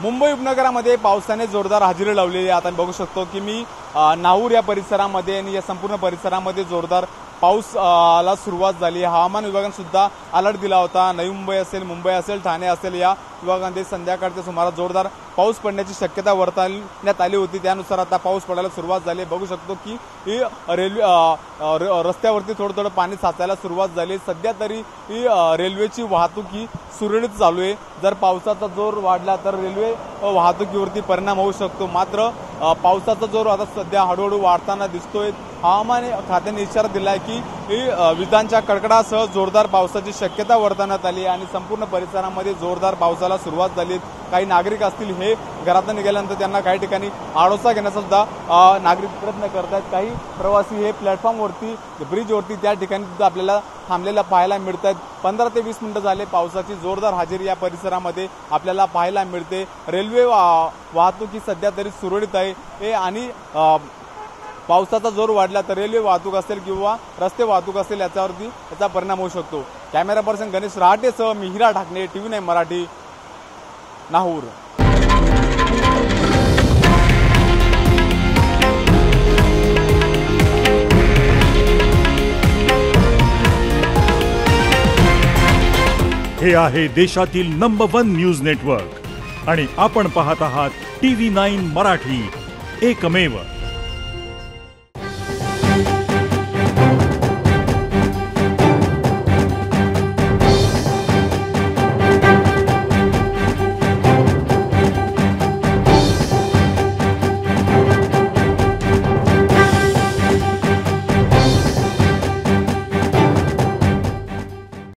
मुंबई उपनगरामध्ये पावसाने जोरदार हजेरी लावलेली आहे। आता बघू शकतो की मी नाहूर या परिसरामध्ये आणि या संपूर्ण परिसरामध्ये जोरदार पाऊस ला सुरुवात झाली। हवामान विभागाने सुद्धा अलर्ट दिला होता। नवी मुंबई असेल, मुंबई असेल, ठाणे असेल या विभागांमध्ये संध्याकाळच्या सुमारास जोरदार पाऊस पडण्याची शक्यता वर्तवण्यात आली होती। त्यानुसार आता पाऊस पडायला सुरुवात झाली। बघू शकतो की रेल्वे रस्त्यावरती थोडं पाणी साचायला सुरुवात झाली। सध्या तरी रेल्वेची वाहतूक ही सुरळीत चालू आहे। जर पावसाचा जोर वाढला तर रेल्वे वाहतुकीवरती परिणाम होऊ शकतो। मात्र पावसाचा जोर आता सध्या हळूहळू वाढताना दिसतोय। हवामान खात्याने इशारा दिला आहे की विजांच्या कडकडासह जोरदार पावसाची शक्यता वर्तवण्यात आली आणि संपूर्ण परिसरामध्ये जोरदार पावसाला सुरुवात झाली। काही नागरिक असतील हे घरातून निघाल्यानंतर त्यांना काही ठिकाणी आडोसा घेण्याचा सुद्धा नागरिक प्रयत्न करतात। काही प्रवासी हे प्लॅटफॉर्मवरती, ब्रिजवरती त्या ठिकाणी सुद्धा आपल्याला थांबलेला पाहायला मिळतात। 15 ते 20 मिनिटं झाले पावसाची जोरदार हजेरी या परिसरामध्ये आपल्याला पाहायला मिळते। रेल्वे वाहतूक ही सध्या तरी सुरळीत आहे आणि पावसाचा जोर वाढला तर रेल्वे वाहतूक असेल किंवा रस्ते वाहतूक असेल याचा परिणाम होऊ शकतो। Camera person Ganesh रहाटेसह Mihira Dhakane, TV9 Marathi, Nahur. हे आहे देशातील नंबर 1 न्यूज नेटवर्क आणि आपण पाहत आहात TV9 मराठी, एकमेव।